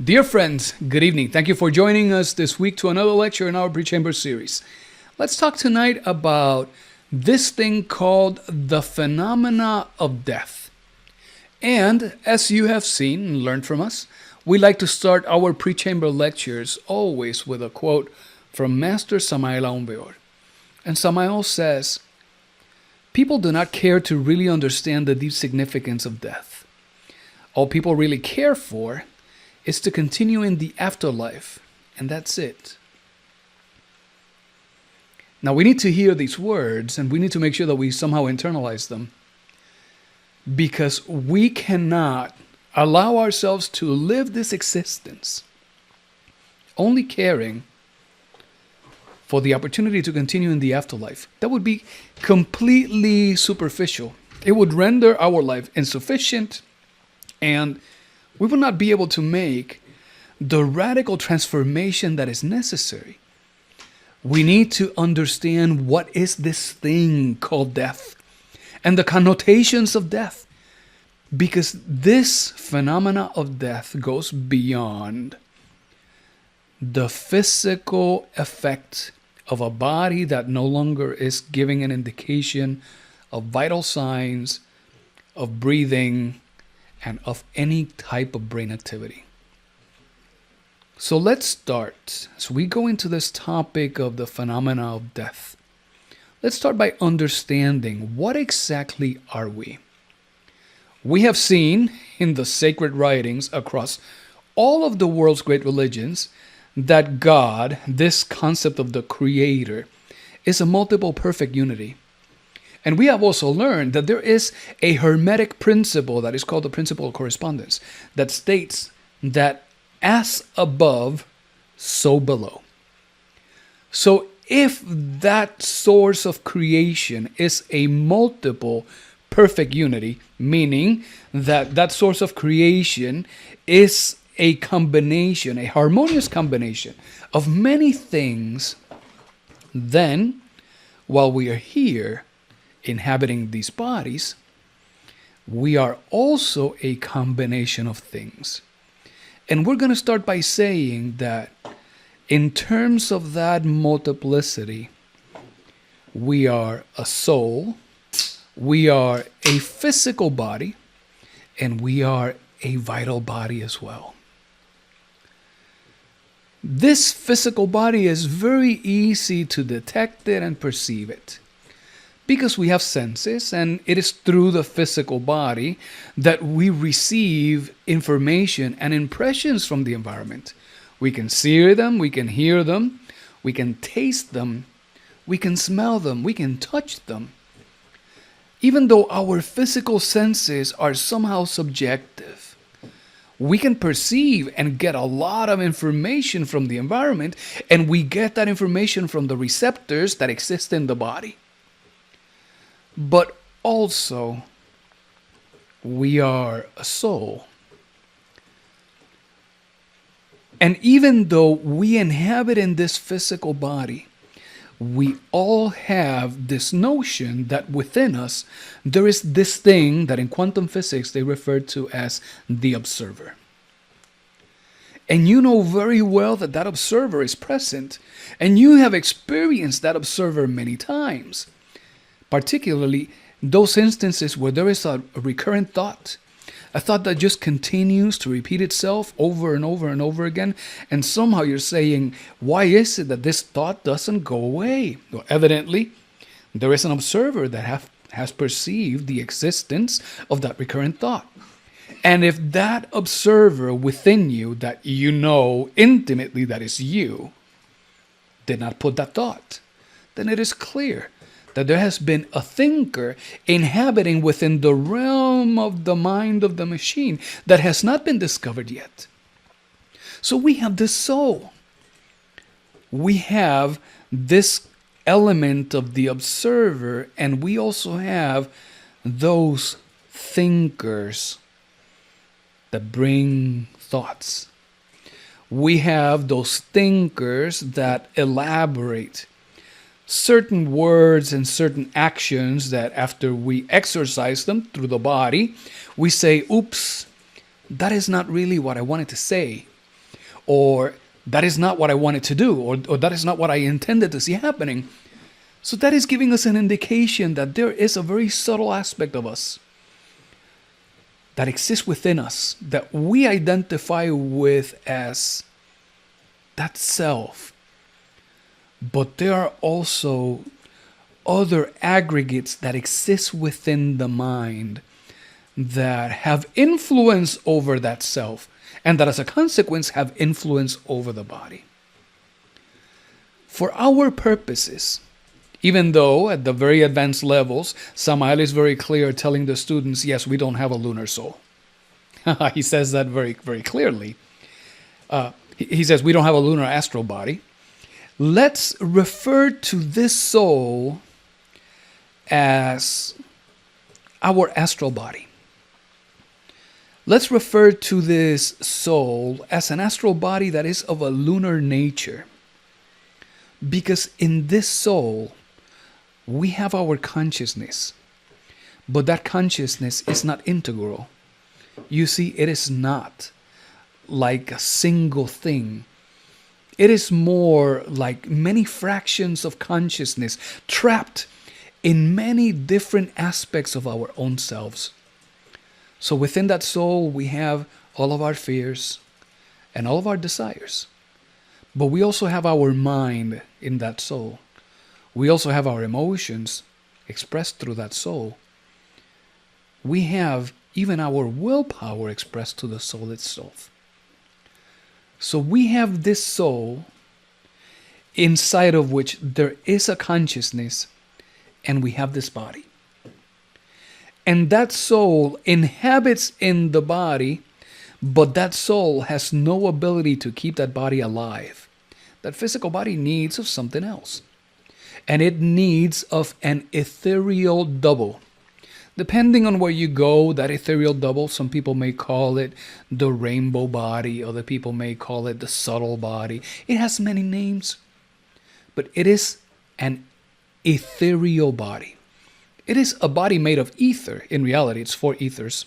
Dear friends, good evening. Thank you for joining us this week to another lecture in our pre-chamber series. Let's talk tonight about this thing called the phenomena of death. And as you have seen and learned from us, we like to start our pre-chamber lectures always with a quote from Master Samael Aun Weor. And Samael says, "People do not care to really understand the deep significance of death. All people really care for is to continue in the afterlife, and that's it." Now we need to hear these words, and we need to make sure that we somehow internalize them, because we cannot allow ourselves to live this existence only caring for the opportunity to continue in the afterlife. That would be completely superficial. It would render our life insufficient, and we will not be able to make the radical transformation that is necessary. We need to understand what is this thing called death and the connotations of death, because this phenomena of death goes beyond the physical effect of a body that no longer is giving an indication of vital signs, of breathing, and of any type of brain activity. So let's start. As we go into this topic of the phenomena of death, let's start by understanding what exactly are we. We have seen in the sacred writings across all of the world's great religions that God, this concept of the Creator, is a multiple perfect unity. And we have also learned that there is a hermetic principle that is called the principle of correspondence that states that as above, so below. So if that source of creation is a multiple perfect unity, meaning that that source of creation is a combination, a harmonious combination of many things, then while we are here inhabiting these bodies, we are also a combination of things. And we're going to start by saying that in terms of that multiplicity, we are a soul, we are a physical body, and we are a vital body as well. This physical body is very easy to detect it and perceive it, because we have senses, and it is through the physical body that we receive information and impressions from the environment. We can see them, we can hear them, we can taste them, we can smell them, we can touch them. Even though our physical senses are somehow subjective, we can perceive and get a lot of information from the environment, and we get that information from the receptors that exist in the body. But also, we are a soul. And even though we inhabit in this physical body, we all have this notion that within us, there is this thing that in quantum physics they refer to as the observer. And you know very well that that observer is present, and you have experienced that observer many times. Particularly those instances where there is a recurrent thought, a thought that just continues to repeat itself over and over and over again, and somehow you're saying, why is it that this thought doesn't go away? Well, evidently, there is an observer that has perceived the existence of that recurrent thought. And if that observer within you, that you know intimately that is you, did not put that thought, then it is clear that there has been a thinker inhabiting within the realm of the mind of the machine that has not been discovered yet. So we have this soul. We have this element of the observer, and we also have those thinkers that bring thoughts. We have those thinkers that elaborate certain words and certain actions that after we exercise them through the body, we say, oops, that is not really what I wanted to say. or that is not what I wanted to do, or that is not what I intended to see happening. So that is giving us an indication that there is a very subtle aspect of us that exists within us that we identify with as that self. But there are also other aggregates that exist within the mind that have influence over that self, and that as a consequence have influence over the body. For our purposes, even though at the very advanced levels, Samael is very clear telling the students, yes, we don't have a lunar soul. He says that very, very clearly. He says we don't have a lunar astral body. Let's refer to this soul as our astral body. Let's refer to this soul as an astral body that is of a lunar nature. Because in this soul, we have our consciousness. But that consciousness is not integral. You see, it is not like a single thing. It is more like many fractions of consciousness trapped in many different aspects of our own selves. So within that soul, we have all of our fears and all of our desires. But we also have our mind in that soul. We also have our emotions expressed through that soul. We have even our willpower expressed to the soul itself. So we have this soul inside of which there is a consciousness, and we have this body. And that soul inhabits in the body, but that soul has no ability to keep that body alive. That physical body needs of something else. And it needs of an ethereal double. Depending on where you go, that ethereal double, some people may call it the rainbow body, other people may call it the subtle body. It has many names, but it is an ethereal body. It is a body made of ether. In reality, it's 4 ethers.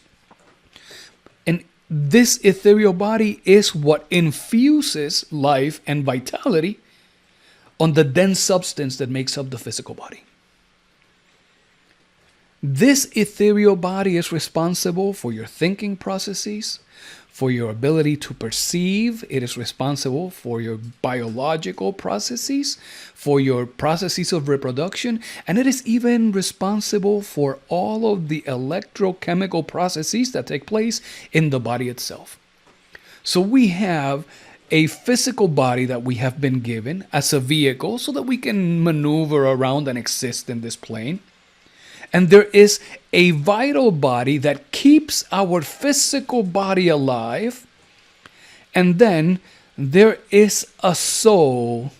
And this ethereal body is what infuses life and vitality on the dense substance that makes up the physical body. This ethereal body is responsible for your thinking processes, for your ability to perceive. It is responsible for your biological processes, for your processes of reproduction, and it is even responsible for all of the electrochemical processes that take place in the body itself. So we have a physical body that we have been given as a vehicle so that we can maneuver around and exist in this plane. And there is a vital body that keeps our physical body alive. And then there is a soul.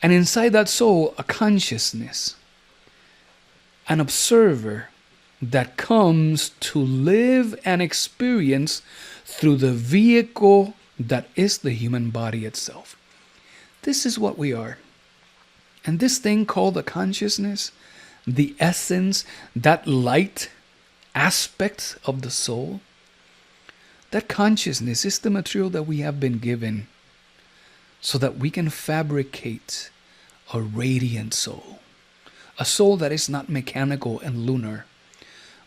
And inside that soul, a consciousness. An observer that comes to live and experience through the vehicle that is the human body itself. This is what we are. And this thing called the consciousness, the essence, that light aspect of the soul, that consciousness is the material that we have been given so that we can fabricate a radiant soul. A soul that is not mechanical and lunar,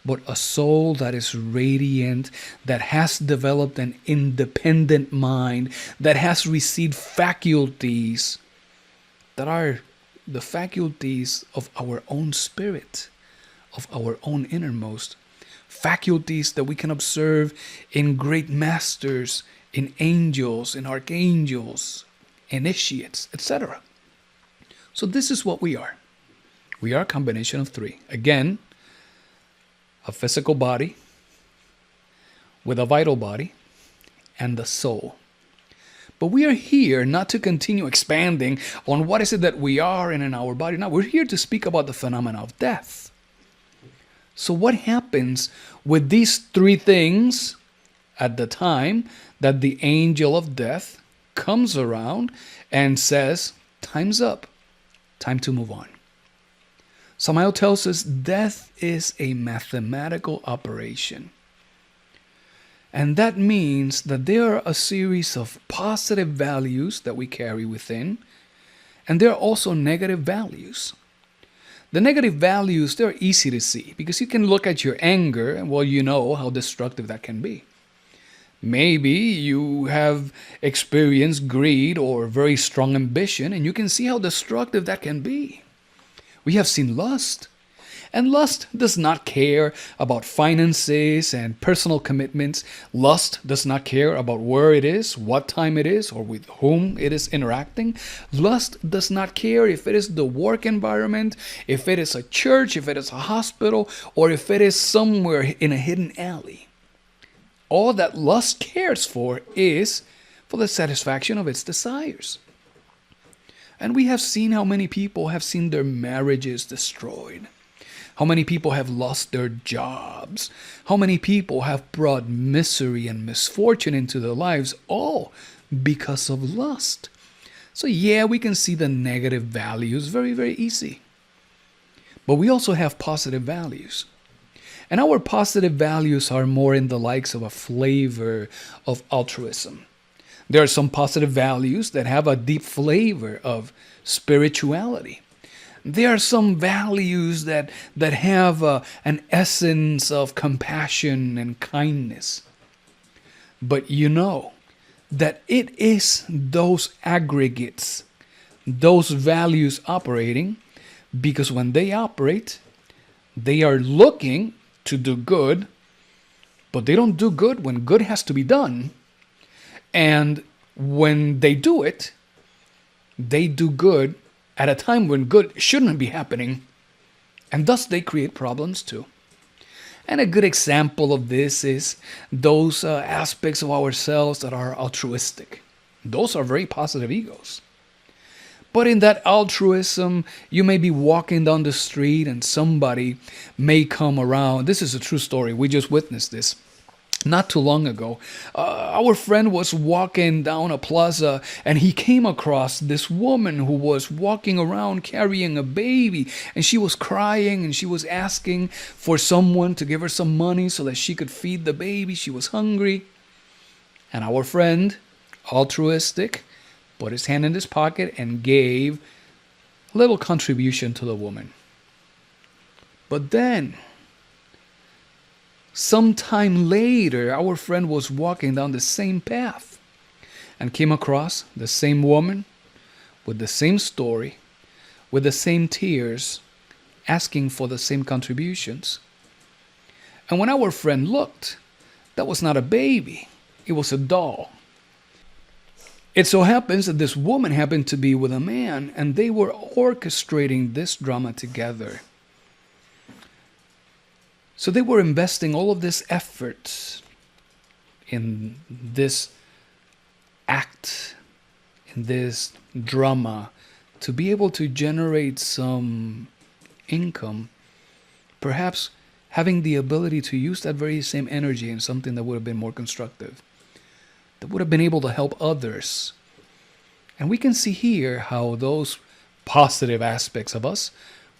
but a soul that is radiant, that has developed an independent mind, that has received faculties that are the faculties of our own spirit, of our own innermost. Faculties that we can observe in great masters, in angels, in archangels, initiates, etc. So this is what we are. We are a combination of 3. Again, a physical body with a vital body and the soul. But we are here not to continue expanding on what is it that we are in our body. Now, we're here to speak about the phenomena of death. So what happens with these 3 things at the time that the angel of death comes around and says, time's up, time to move on? Samael tells us death is a mathematical operation. And that means that there are a series of positive values that we carry within, and there are also negative values. The negative values, they're easy to see because you can look at your anger and, well, you know how destructive that can be. Maybe you have experienced greed or very strong ambition, and you can see how destructive that can be. We have seen lust. And lust does not care about finances and personal commitments. Lust does not care about where it is, what time it is, or with whom it is interacting. Lust does not care if it is the work environment, if it is a church, if it is a hospital, or if it is somewhere in a hidden alley. All that lust cares for is for the satisfaction of its desires. And we have seen how many people have seen their marriages destroyed. How many people have lost their jobs? How many people have brought misery and misfortune into their lives, all because of lust? So yeah, we can see the negative values very, very easy. But we also have positive values. And our positive values are more in the likes of a flavor of altruism. There are some positive values that have a deep flavor of spirituality. There are some values that have an essence of compassion and kindness. But you know that it is those aggregates, those values operating, because when they operate, they are looking to do good, but they don't do good when good has to be done. And when they do it, they do good at a time when good shouldn't be happening, and thus they create problems too. And a good example of this is those aspects of ourselves that are altruistic. Those are very positive egos. But in that altruism, you may be walking down the street and somebody may come around. This is a true story. We just witnessed this not too long ago. Our friend was walking down a plaza and he came across this woman who was walking around carrying a baby, and she was crying and she was asking for someone to give her some money so that she could feed the baby. She was hungry. And our friend, altruistic, put his hand in his pocket and gave a little contribution to the woman. But then, sometime later, our friend was walking down the same path and came across the same woman with the same story, with the same tears, asking for the same contributions. And when our friend looked, that was not a baby, it was a doll. It so happens that this woman happened to be with a man, and they were orchestrating this drama together. So they were investing all of this effort in this act, in this drama, to be able to generate some income, perhaps having the ability to use that very same energy in something that would have been more constructive, that would have been able to help others. And we can see here how those positive aspects of us,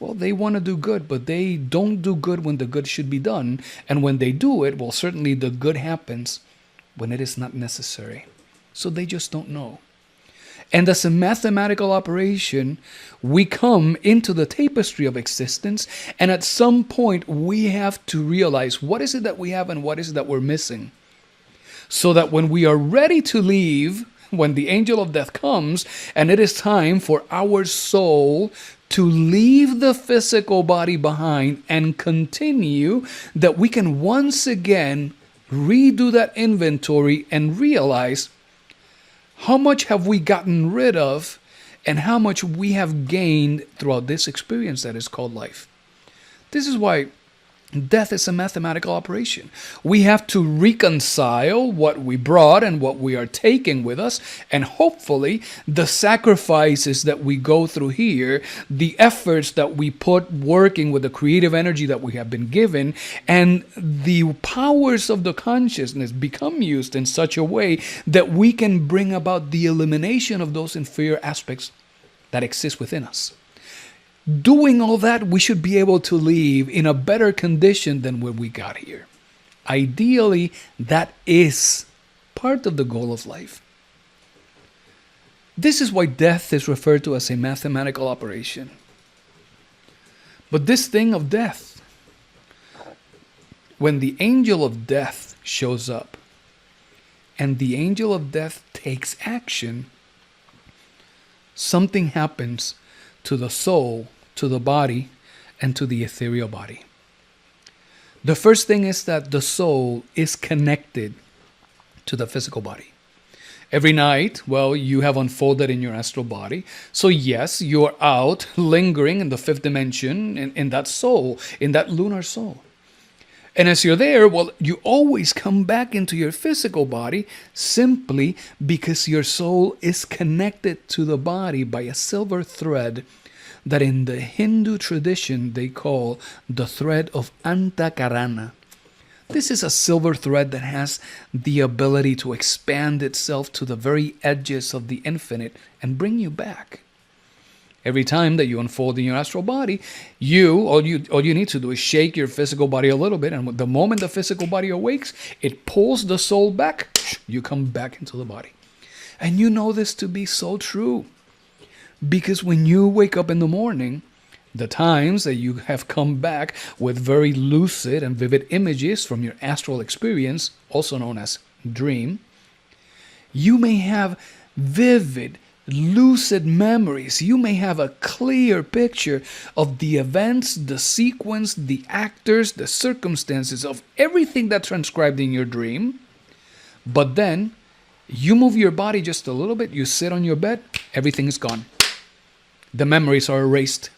well, they want to do good, but they don't do good when the good should be done. And when they do it, well, certainly the good happens when it is not necessary. So they just don't know. And as a mathematical operation, we come into the tapestry of existence, and at some point we have to realize what is it that we have and what is it that we're missing. So that when we are ready to leave, when the angel of death comes, and it is time for our soul to leave the physical body behind and continue, that we can once again redo that inventory and realize how much have we gotten rid of and how much we have gained throughout this experience that is called life. This is why death is a mathematical operation. We have to reconcile what we brought and what we are taking with us, and hopefully the sacrifices that we go through here, the efforts that we put working with the creative energy that we have been given, and the powers of the consciousness become used in such a way that we can bring about the elimination of those inferior aspects that exist within us. Doing all that, we should be able to leave in a better condition than when we got here. Ideally, that is part of the goal of life. This is why death is referred to as a mathematical operation. But this thing of death, when the angel of death shows up and the angel of death takes action, something happens to the soul, to the body, and to the ethereal body. The first thing is that the soul is connected to the physical body. Every night, well, you have unfolded in your astral body. So yes, you're out lingering in the fifth dimension, in that soul, in that lunar soul. And as you're there, well, you always come back into your physical body simply because your soul is connected to the body by a silver thread that in the Hindu tradition they call the thread of Antakarana. This is a silver thread that has the ability to expand itself to the very edges of the infinite and bring you back. Every time that you unfold in your astral body, all you need to do is shake your physical body a little bit, and the moment the physical body awakes, it pulls the soul back. You come back into the body. And you know this to be so true. Because when you wake up in the morning, the times that you have come back with very lucid and vivid images from your astral experience, also known as dream, you may have vivid, lucid memories. You may have a clear picture of the events, the sequence, the actors, the circumstances of everything that transcribed in your dream. But then you move your body just a little bit, you sit on your bed, everything is gone. The memories are erased.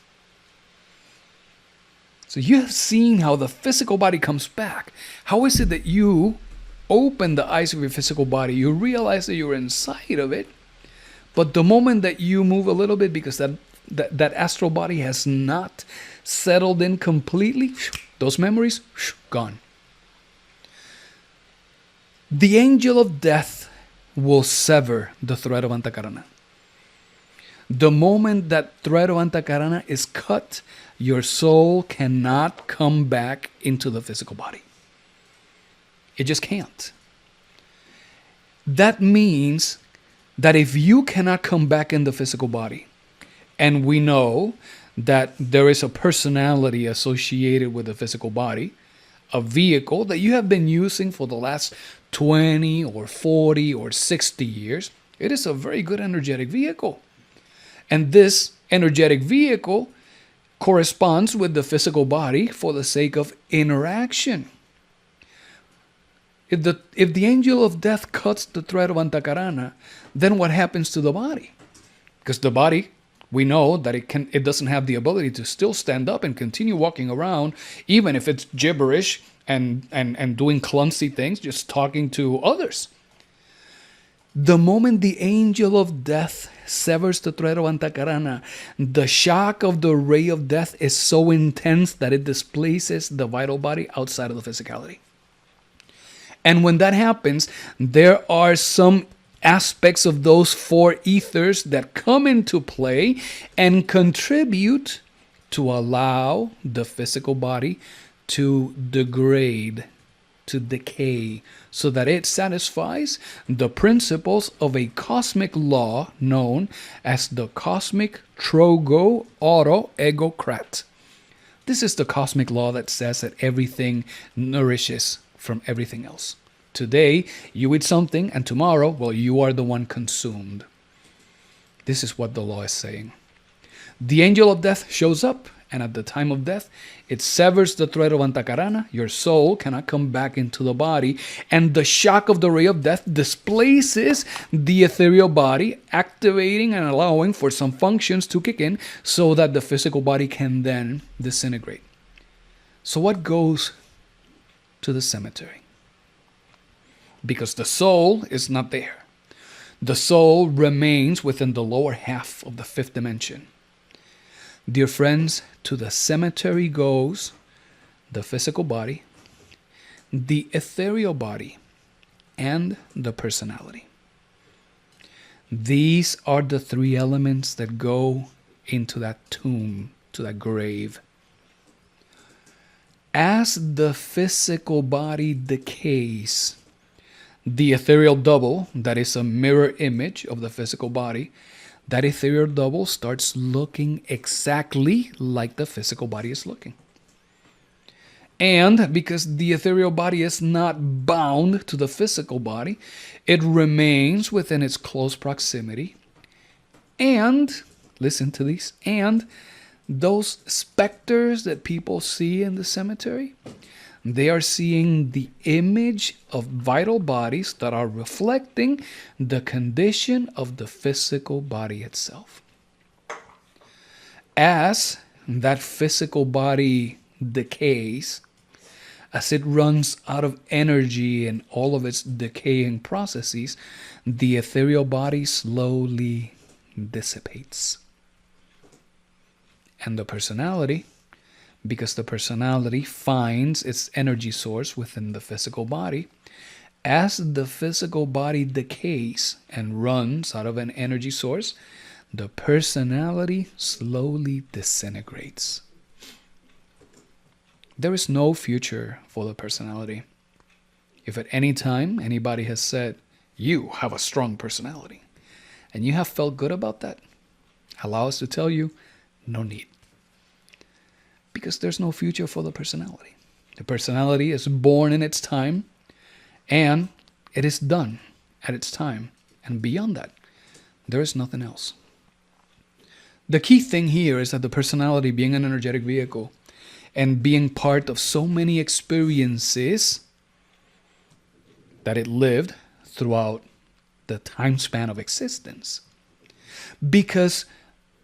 So you have seen how the physical body comes back. How is it that you open the eyes of your physical body? You realize that you're inside of it. But the moment that you move a little bit, because that astral body has not settled in completely, those memories, gone. The angel of death will sever the thread of Antakarana. The moment that thread of Antakarana is cut, your soul cannot come back into the physical body. It just can't. That means that if you cannot come back in the physical body, and we know that there is a personality associated with the physical body, a vehicle that you have been using for the last 20 or 40 or 60 years, it is a very good energetic vehicle. And this energetic vehicle corresponds with the physical body for the sake of interaction. If the angel of death cuts the thread of Antakarana, then what happens to the body? Because the body, we know that it doesn't have the ability to still stand up and continue walking around, even if it's gibberish and doing clumsy things, just talking to others. The moment the angel of death severs the thread of Antakarana, the shock of the ray of death is so intense that it displaces the vital body outside of the physicality. And when that happens, there are some aspects of those four ethers that come into play and contribute to allow the physical body to degrade, to decay, so that it satisfies the principles of a cosmic law known as the cosmic trogo auto egocrat. This is the cosmic law that says that everything nourishes from everything else. Today, you eat something, and tomorrow, well, you are the one consumed. This is what the law is saying. The angel of death shows up, and at the time of death, it severs the thread of Antakarana. Your soul cannot come back into the body, and the shock of the ray of death displaces the ethereal body, activating and allowing for some functions to kick in so that the physical body can then disintegrate. So what goes to the cemetery? Because the soul is not there. The soul remains within the lower half of the fifth dimension. Dear friends, to the cemetery goes the physical body, the ethereal body, and the personality. These are the three elements that go into that tomb, to that grave. As the physical body decays, the ethereal double, that is a mirror image of the physical body, that ethereal double starts looking exactly like the physical body is looking. And because the ethereal body is not bound to the physical body, it remains within its close proximity. And, listen to these, and those specters that people see in the cemetery, they are seeing the image of vital bodies that are reflecting the condition of the physical body itself. As that physical body decays, as it runs out of energy and all of its decaying processes, the ethereal body slowly dissipates. And the personality, because the personality finds its energy source within the physical body, as the physical body decays and runs out of an energy source, the personality slowly disintegrates. There is no future for the personality. If at any time anybody has said, you have a strong personality, and you have felt good about that, allow us to tell you, no need. Because there's no future for the personality. The personality is born in its time, and it is done at its time. And beyond that, there is nothing else. The key thing here is that the personality, being an energetic vehicle and being part of so many experiences that it lived throughout the time span of existence, because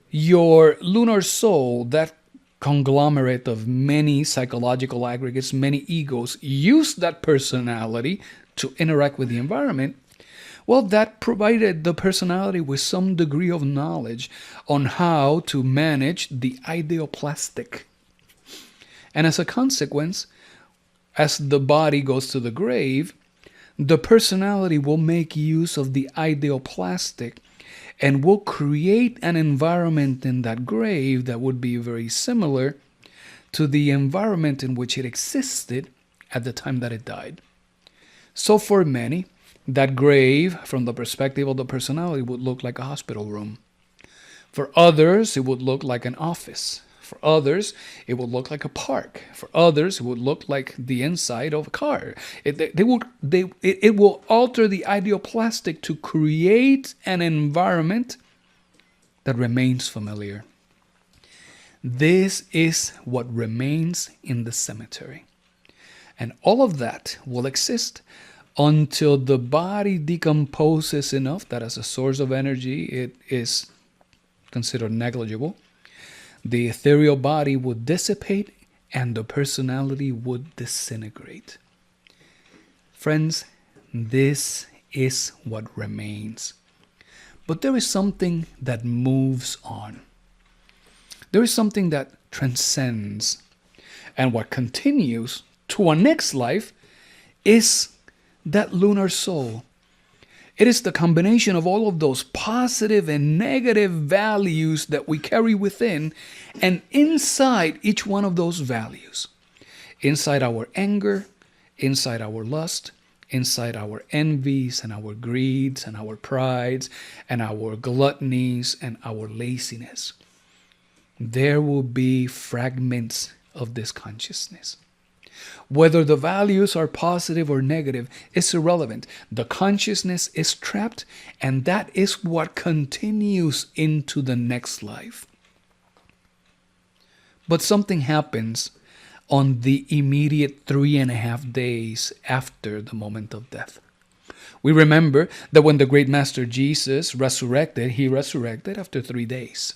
your lunar soul, that conglomerate of many psychological aggregates, many egos, use that personality to interact with the environment. Well, that provided the personality with some degree of knowledge on how to manage the ideoplastic. And as a consequence, as the body goes to the grave, the personality will make use of the ideoplastic and will create an environment in that grave that would be very similar to the environment in which it existed at the time that it died. So for many, that grave, from the perspective of the personality, would look like a hospital room. For others, it would look like an office. For others, it would look like a park. For others, it would look like the inside of a car. It will alter the ideoplastic to create an environment that remains familiar. This is what remains in the cemetery. And all of that will exist until the body decomposes enough that as a source of energy, it is considered negligible. The ethereal body would dissipate and the personality would disintegrate. Friends, this is what remains. But there is something that moves on. There is something that transcends. And what continues to a next life is that lunar soul. It is the combination of all of those positive and negative values that we carry within, and inside each one of those values, inside our anger, inside our lust, inside our envies and our greeds and our prides and our gluttonies and our laziness, there will be fragments of this consciousness. Whether the values are positive or negative is irrelevant. The consciousness is trapped, and that is what continues into the next life. But something happens on the immediate 3.5 days after the moment of death. We remember that when the great Master Jesus resurrected, he resurrected after 3 days.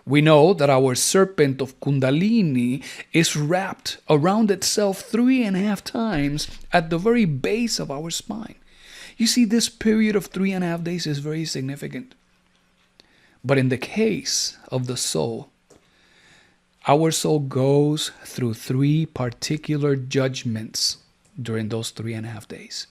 We know that our serpent of Kundalini is wrapped around itself 3.5 times at the very base of our spine. You see, this period of 3.5 days is very significant. But in the case of the soul, our soul goes through 3 particular judgments during those 3.5 days.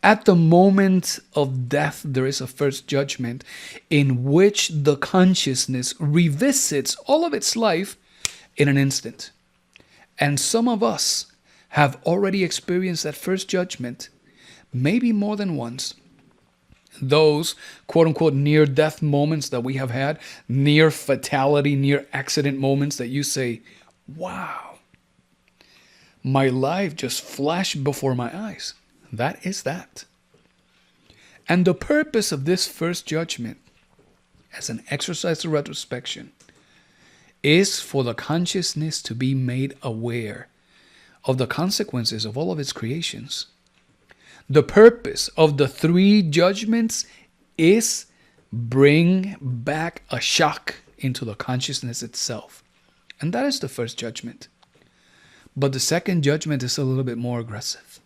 At the moment of death, there is a first judgment in which the consciousness revisits all of its life in an instant. And some of us have already experienced that first judgment, maybe more than once. Those quote unquote near death moments that we have had, near fatality, near accident moments that you say, wow, my life just flashed before my eyes. That is that. And the purpose of this first judgment, as an exercise of retrospection, is for the consciousness to be made aware of the consequences of all of its creations. The purpose of the three judgments is bring back a shock into the consciousness itself. And that is the first judgment. But the second judgment is a little bit more aggressive.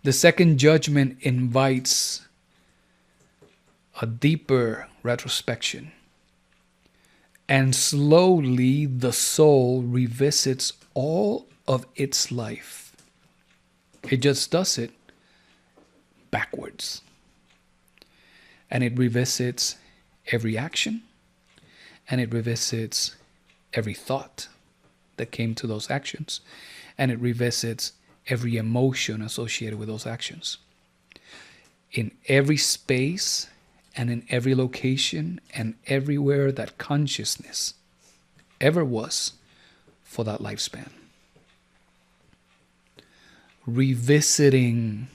The second judgment invites a deeper retrospection. And slowly the soul revisits all of its life. It just does it backwards. And it revisits every action. And it revisits every thought that came to those actions. And it revisits every emotion associated with those actions. In every space and in every location and everywhere that consciousness ever was for that lifespan. Revisiting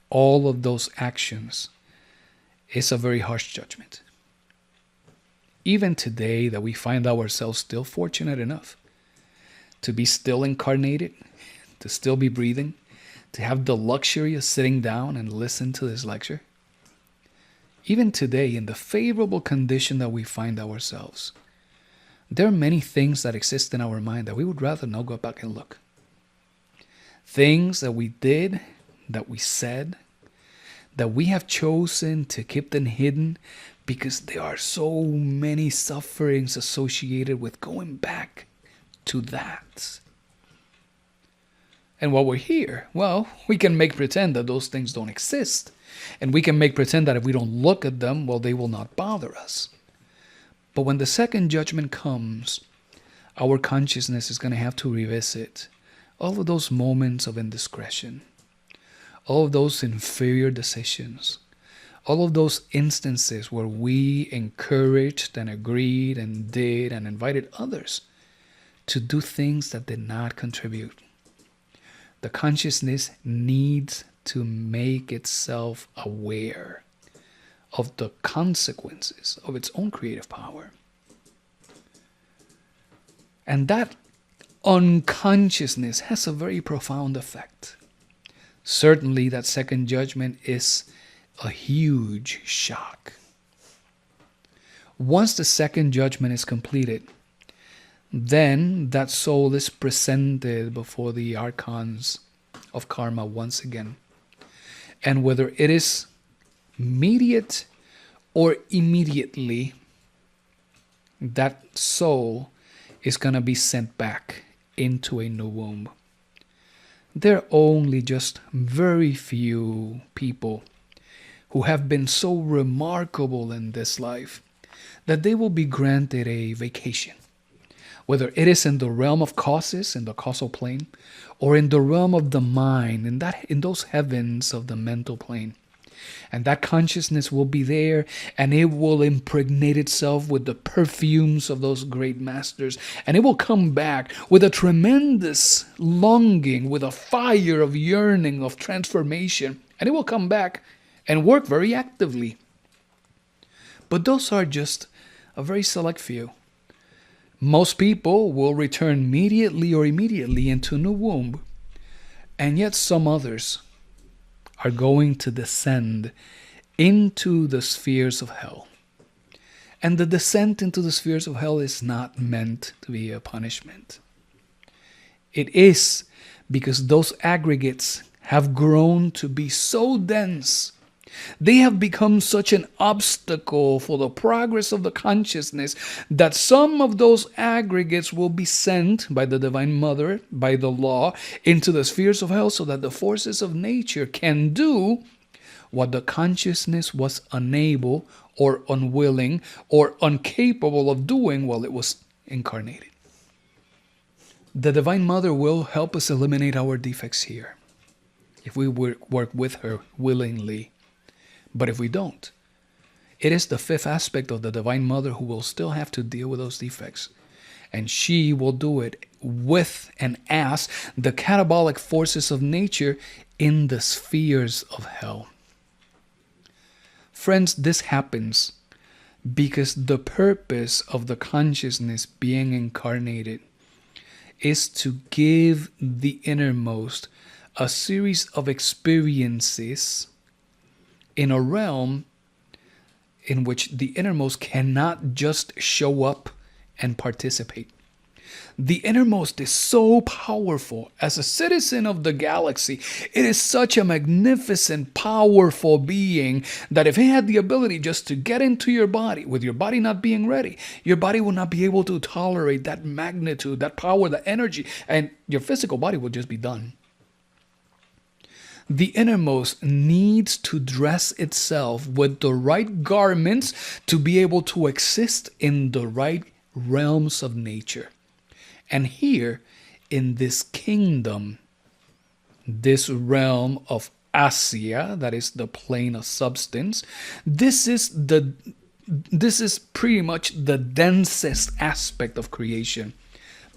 all of those actions is a very harsh judgment. Even today, that we find ourselves still fortunate enough to be still incarnated, to still be breathing, to have the luxury of sitting down and listen to this lecture. Even today, in the favorable condition that we find ourselves, there are many things that exist in our mind that we would rather not go back and look. Things that we did, that we said, that we have chosen to keep them hidden because there are so many sufferings associated with going back to that. And while we're here, well, we can make pretend that those things don't exist. And we can make pretend that if we don't look at them, well, they will not bother us. But when the second judgment comes, our consciousness is going to have to revisit all of those moments of indiscretion, all of those inferior decisions, all of those instances where we encouraged and agreed and did and invited others to do things that did not contribute. The consciousness needs to make itself aware of the consequences of its own creative power. And that unconsciousness has a very profound effect. Certainly, that second judgment is a huge shock. Once the second judgment is completed, then that soul is presented before the archons of karma once again. And whether it is immediate or immediately, that soul is going to be sent back into a new womb. There are only just very few people who have been so remarkable in this life that they will be granted a vacation. Whether it is in the realm of causes, in the causal plane, or in the realm of the mind, in those heavens of the mental plane. And that consciousness will be there, and it will impregnate itself with the perfumes of those great masters. And it will come back with a tremendous longing, with a fire of yearning, of transformation. And it will come back and work very actively. But those are just a very select few. Most people will return immediately into a new womb. And yet some others are going to descend into the spheres of hell. And the descent into the spheres of hell is not meant to be a punishment. It is because those aggregates have grown to be so dense. They have become such an obstacle for the progress of the consciousness that some of those aggregates will be sent by the Divine Mother, by the law, into the spheres of hell so that the forces of nature can do what the consciousness was unable or unwilling or incapable of doing while it was incarnated. The Divine Mother will help us eliminate our defects here if we work with her willingly. But if we don't, it is the fifth aspect of the Divine Mother who will still have to deal with those defects. And she will do it with and as the catabolic forces of nature in the spheres of hell. Friends, this happens because the purpose of the consciousness being incarnated is to give the innermost a series of experiences in a realm in which the innermost cannot just show up and participate. The innermost is so powerful. As a citizen of the galaxy, it is such a magnificent, powerful being that if it had the ability just to get into your body, with your body not being ready, your body will not be able to tolerate that magnitude, that power, that energy, and your physical body will just be done. The innermost needs to dress itself with the right garments to be able to exist in the right realms of nature. And here, in this kingdom, this realm of Asia, that is the plane of substance, this is pretty much the densest aspect of creation.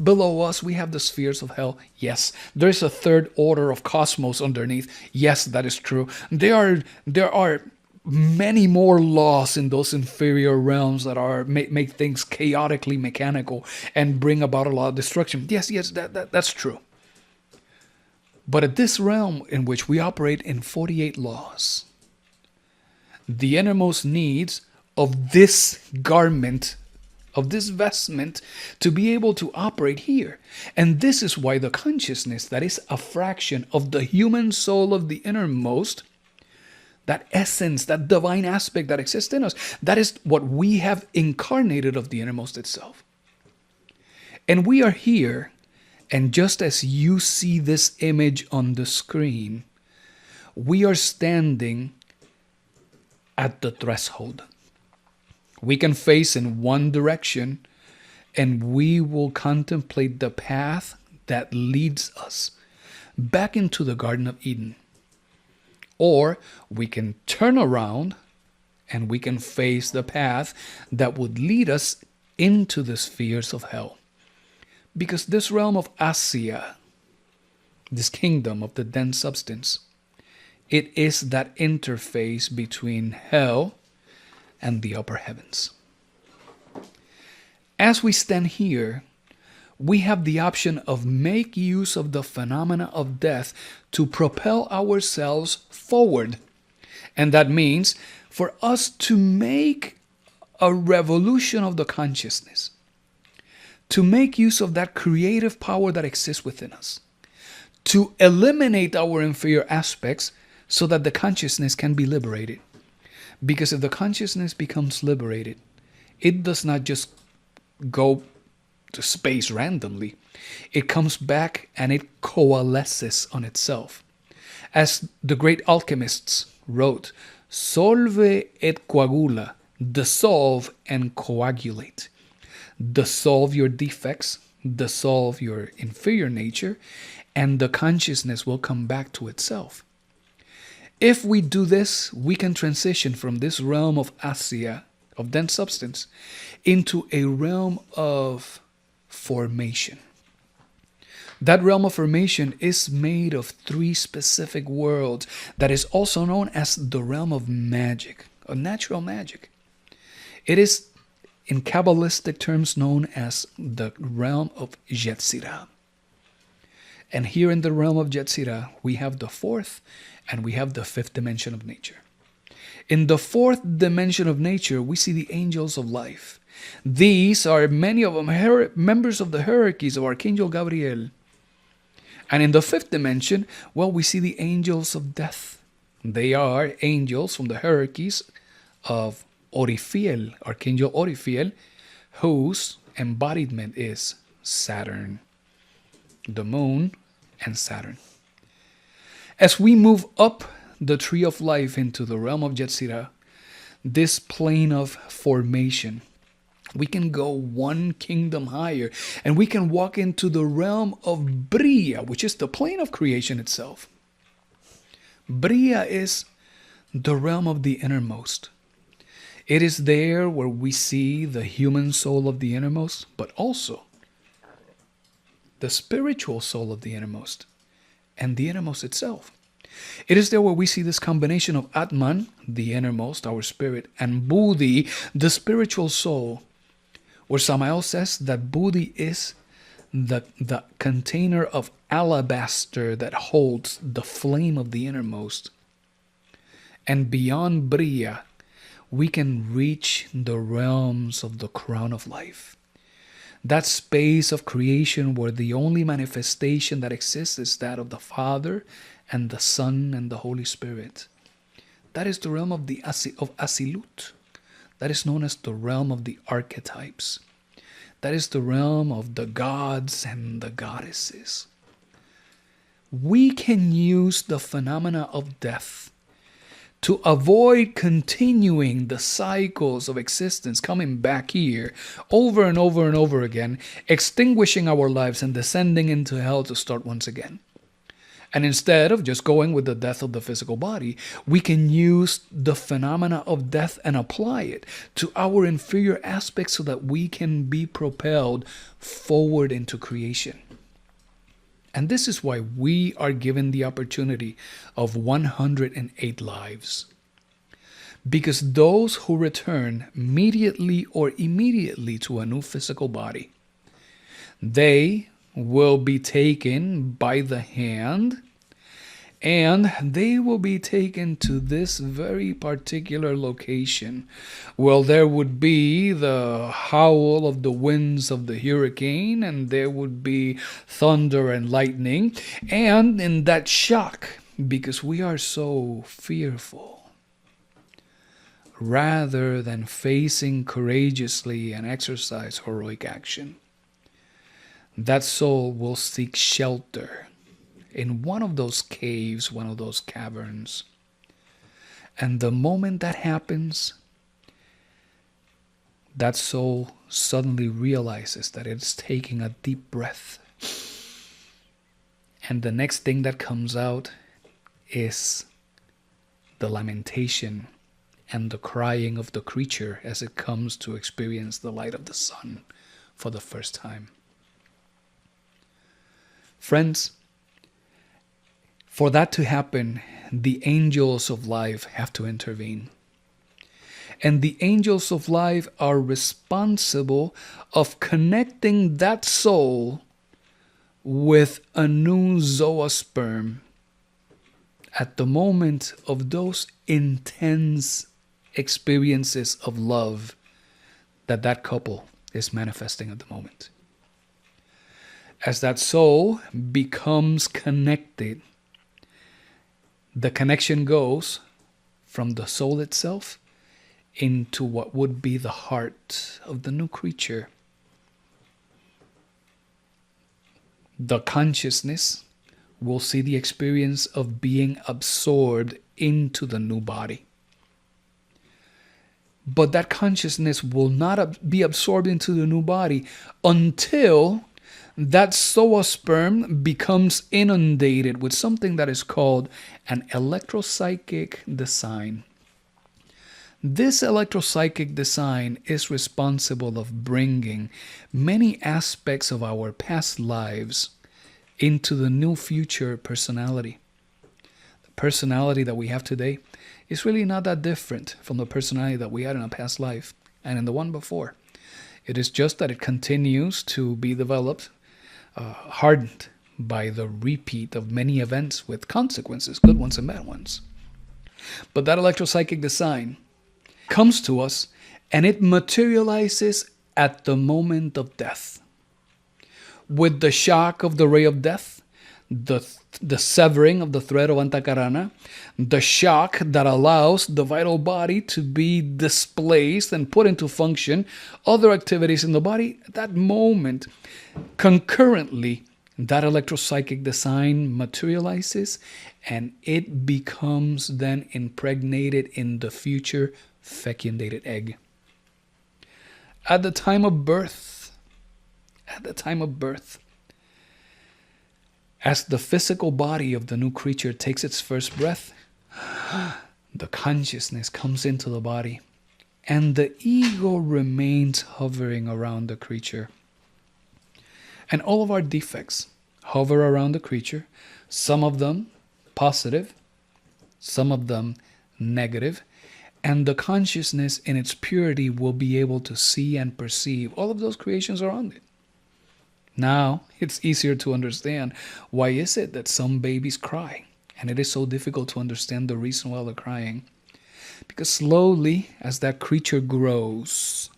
Below us, we have the spheres of hell. Yes, there's a third order of cosmos underneath. Yes, that is true. There are many more laws in those inferior realms that make things chaotically mechanical and bring about a lot of destruction. Yes, that's true. But at this realm in which we operate in 48 laws, the innermost needs of this garment, of this vestment, to be able to operate here. And this is why the consciousness that is a fraction of the human soul of the innermost, that essence, that divine aspect that exists in us, that is what we have incarnated of the innermost itself. And we are here, and just as you see this image on the screen, we are standing at the threshold. We can face in one direction, and we will contemplate the path that leads us back into the Garden of Eden. Or we can turn around and we can face the path that would lead us into the spheres of hell. Because this realm of Asia, this kingdom of the dense substance, it is that interface between hell and the upper heavens. As we stand here, we have the option of make use of the phenomena of death to propel ourselves forward. And that means for us to make a revolution of the consciousness, to make use of that creative power that exists within us, to eliminate our inferior aspects so that the consciousness can be liberated. Because if the consciousness becomes liberated, it does not just go to space randomly. It comes back and it coalesces on itself. As the great alchemists wrote, solve et coagula, dissolve and coagulate. Dissolve your defects, dissolve your inferior nature, and the consciousness will come back to itself. If we do this, we can transition from this realm of Asia, of dense substance, into a realm of formation. That realm of formation is made of three specific worlds that is also known as the realm of magic, of natural magic. It is, in Kabbalistic terms, known as the realm of Yetzirah. And here in the realm of Yetzirah, we have the fourth and we have the fifth dimension of nature. In the fourth dimension of nature, we see the angels of life. These are many of them members of the hierarchies of Archangel Gabriel. And in the fifth dimension, well, we see the angels of death. They are angels from the hierarchies of Orifiel, Archangel Orifiel, whose embodiment is Saturn, the moon, and Saturn. As we move up the tree of life into the realm of Yetzirah, this plane of formation, We can go one kingdom higher, and we can walk into the realm of Bria, which is the plane of creation itself. Bria is the realm of the innermost. It is there where we see the human soul of the innermost, but also the spiritual soul of the innermost and the innermost itself. It is there where we see this combination of Atman, the innermost, our spirit, and Buddhi, the spiritual soul, where Samael says that Buddhi is the container of alabaster that holds the flame of the innermost. And beyond Bria, we can reach the realms of the crown of life. That space of creation where the only manifestation that exists is that of the Father and the Son and the Holy Spirit. That is the realm of Asilut. That is known as the realm of the archetypes. That is the realm of the gods and the goddesses. We can use the phenomena of death to avoid continuing the cycles of existence, coming back here over and over and over again, extinguishing our lives and descending into hell to start once again. And instead of just going with the death of the physical body, we can use the phenomena of death and apply it to our inferior aspects so that we can be propelled forward into creation. And this is why we are given the opportunity of 108 lives. Because those who return mediately or immediately to a new physical body, they will be taken by the hand, and they will be taken to this very particular location. Well, there would be the howl of the winds of the hurricane, and there would be thunder and lightning, and in that shock, because we are so fearful, rather than facing courageously and exercise heroic action, that soul will seek shelter in one of those caves, one of those caverns. And the moment that happens, that soul suddenly realizes that it's taking a deep breath. And the next thing that comes out is the lamentation and the crying of the creature as it comes to experience the light of the sun for the first time. Friends, for that to happen, the angels of life have to intervene. And the angels of life are responsible of connecting that soul with a new zoosperm at the moment of those intense experiences of love that couple is manifesting at the moment. As that soul becomes connected, the connection goes from the soul itself into what would be the heart of the new creature. The consciousness will see the experience of being absorbed into the new body. But that consciousness will not be absorbed into the new body until that zoosperm becomes inundated with something that is called an electropsychic design. This electropsychic design is responsible of bringing many aspects of our past lives into the new future personality. The personality that we have today is really not that different from the personality that we had in a past life and in the one before. It is just that it continues to be developed, hardened by the repeat of many events with consequences, good ones and bad ones. But that electropsychic design comes to us and it materializes at the moment of death. With the shock of the ray of death, the severing of the thread of Antakarana, the shock that allows the vital body to be displaced and put into function other activities in the body, at that moment, concurrently, that electropsychic design materializes and it becomes then impregnated in the future fecundated egg. at the time of birth, as the physical body of the new creature takes its first breath, the consciousness comes into the body, and the ego remains hovering around the creature. And all of our defects hover around the creature, some of them positive, some of them negative, and the consciousness in its purity will be able to see and perceive all of those creations around it. Now, it's easier to understand why is it that some babies cry, and it is so difficult to understand the reason why they're crying. Because slowly, as that creature grows,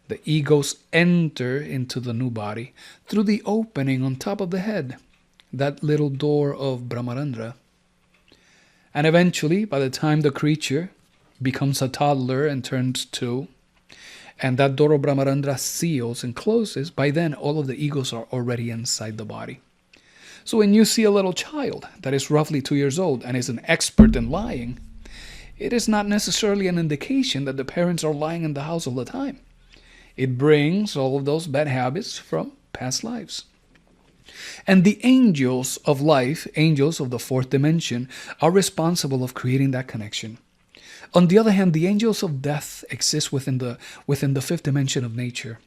the egos enter into the new body through the opening on top of the head, that little door of Brahmarandra. And eventually, by the time the creature becomes a toddler and turns 2, and that door of Brahmarandra seals and closes, by then all of the egos are already inside the body. So when you see a little child that is roughly 2 years old and is an expert in lying, it is not necessarily an indication that the parents are lying in the house all the time. It brings all of those bad habits from past lives. And the angels of life, angels of the 4th dimension, are responsible of creating that connection. On the other hand, the angels of death exist within the 5th dimension of nature.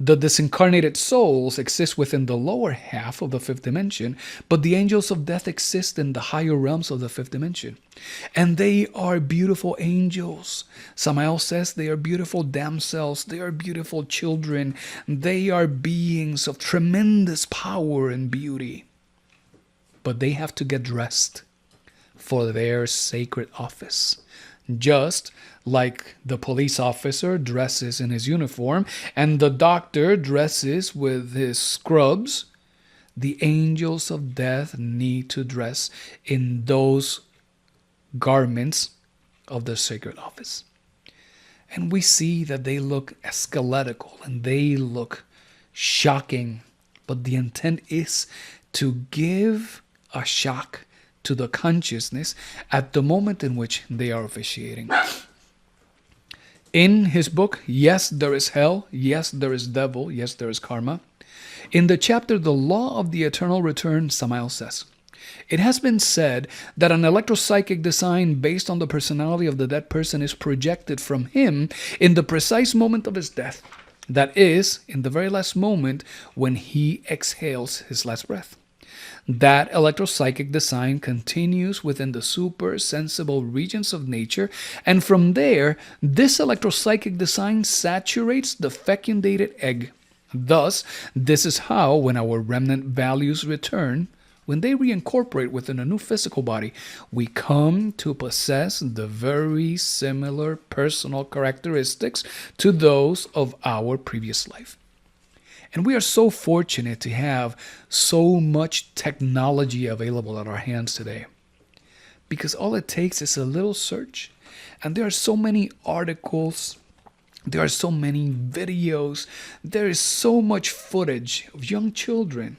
The disincarnated souls exist within the lower half of the 5th dimension, but the angels of death exist in the higher realms of the 5th dimension. And they are beautiful angels. Samael says they are beautiful damsels, they are beautiful children, they are beings of tremendous power and beauty. But they have to get dressed for their sacred office. Just like the police officer dresses in his uniform and the doctor dresses with his scrubs, the angels of death need to dress in those garments of the sacred office. And we see that they look skeletal and they look shocking, but the intent is to give a shock to the consciousness at the moment in which they are officiating. In his book, Yes, There is Hell, Yes, There is Devil, Yes, There is Karma, in the chapter The Law of the Eternal Return, Samael says, it has been said that an electropsychic design based on the personality of the dead person is projected from him in the precise moment of his death. That is, in the very last moment when he exhales his last breath. That electropsychic design continues within the super sensible regions of nature, and from there, this electropsychic design saturates the fecundated egg. Thus, this is how, when our remnant values return, when they reincorporate within a new physical body, we come to possess the very similar personal characteristics to those of our previous life. And we are so fortunate to have so much technology available at our hands today. Because all it takes is a little search. And there are so many articles, there are so many videos, there is so much footage of young children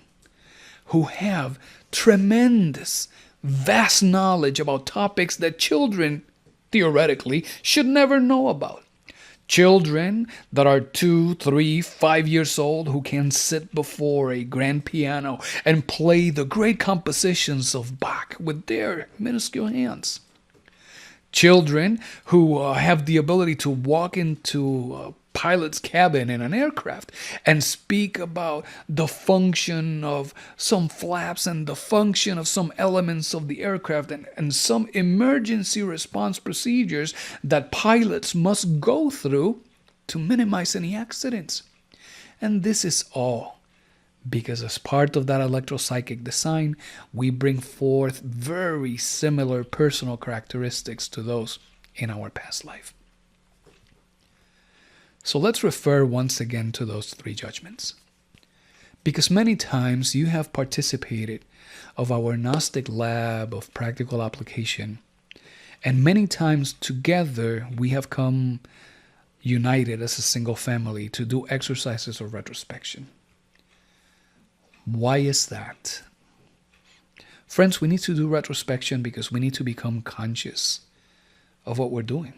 who have tremendous, vast knowledge about topics that children, theoretically, should never know about. Children that are 2, 3, 5 years old who can sit before a grand piano and play the great compositions of Bach with their minuscule hands. Children who have the ability to walk into a pilot's cabin in an aircraft and speak about the function of some flaps and the function of some elements of the aircraft and some emergency response procedures that pilots must go through to minimize any accidents. And this is all because as part of that electropsychic design, we bring forth very similar personal characteristics to those in our past life. So let's refer once again to those 3 judgments. Because many times you have participated of our Gnostic lab of practical application, and many times together we have come united as a single family to do exercises of retrospection. Why is that? Friends, we need to do retrospection because we need to become conscious of what we're doing.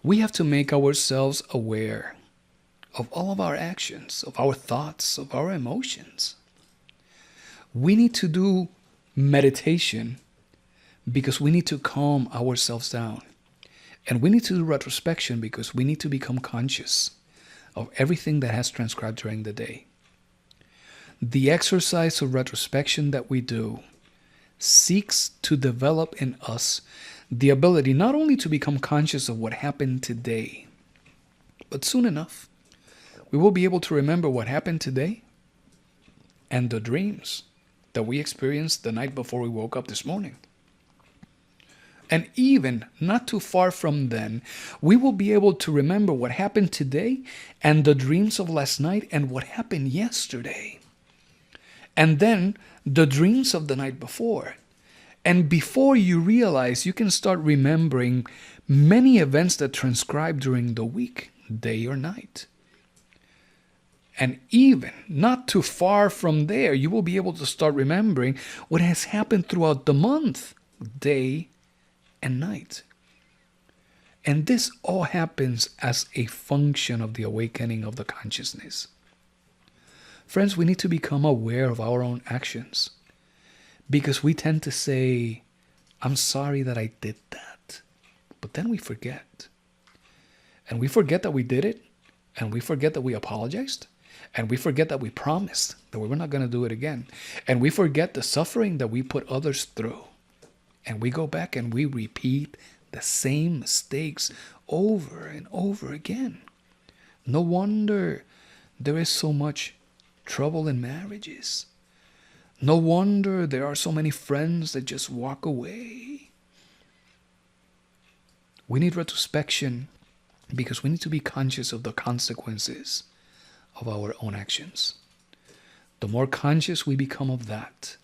We have to make ourselves aware of all of our actions, of our thoughts, of our emotions. We need to do meditation because we need to calm ourselves down. And we need to do retrospection because we need to become conscious of everything that has transcribed during the day. The exercise of retrospection that we do seeks to develop in us the ability not only to become conscious of what happened today, but soon enough, we will be able to remember what happened today and the dreams that we experienced the night before we woke up this morning. And even not too far from then, we will be able to remember what happened today and the dreams of last night and what happened yesterday. And then the dreams of the night before. And before you realize, you can start remembering many events that transcribe during the week, day or night. And even not too far from there, you will be able to start remembering what has happened throughout the month, day and night. And this all happens as a function of the awakening of the consciousness. Friends, we need to become aware of our own actions because we tend to say, I'm sorry that I did that. But then we forget. And we forget that we did it. And we forget that we apologized. And we forget that we promised that we were not going to do it again. And we forget the suffering that we put others through. And we go back and we repeat the same mistakes over and over again. No wonder there is so much trouble in marriages. No wonder there are so many friends that just walk away. We need retrospection because we need to be conscious of the consequences of our own actions. The more conscious we become of that,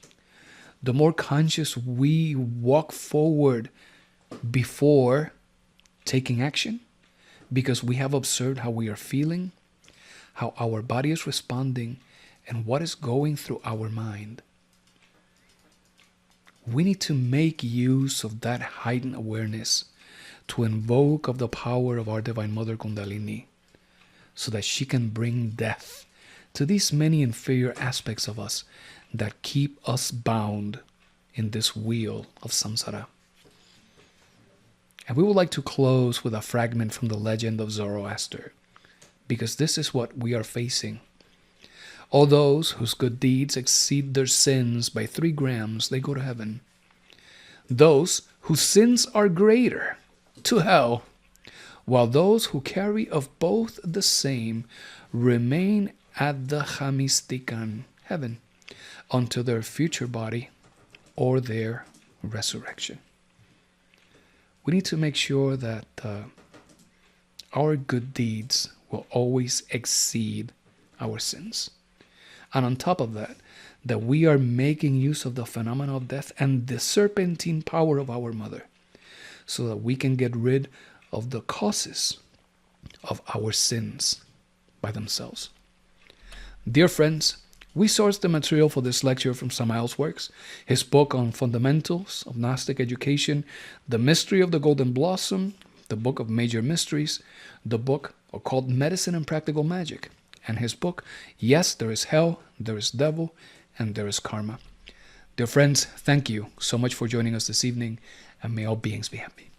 the more conscious we walk forward before taking action, because we have observed how we are feeling, how our body is responding, and what is going through our mind. We need to make use of that heightened awareness to invoke of the power of our Divine Mother Kundalini so that she can bring death to these many inferior aspects of us that keep us bound in this wheel of samsara. And we would like to close with a fragment from the legend of Zoroaster, because this is what we are facing. All those whose good deeds exceed their sins by 3 grams, they go to heaven. Those whose sins are greater, to hell, while those who carry of both the same remain at the Chamistikan, heaven, until their future body or their resurrection. We need to make sure that our good deeds will always exceed our sins. And on top of that, that we are making use of the phenomena of death and the serpentine power of our mother so that we can get rid of the causes of our sins by themselves. Dear friends, we sourced the material for this lecture from Samael's works, his book on fundamentals of Gnostic education, The Mystery of the Golden Blossom, the book of Major Mysteries, the book called Medicine and Practical Magic, and his book, Yes, There is Hell, There is Devil, and There is Karma. Dear friends, thank you so much for joining us this evening, and may all beings be happy.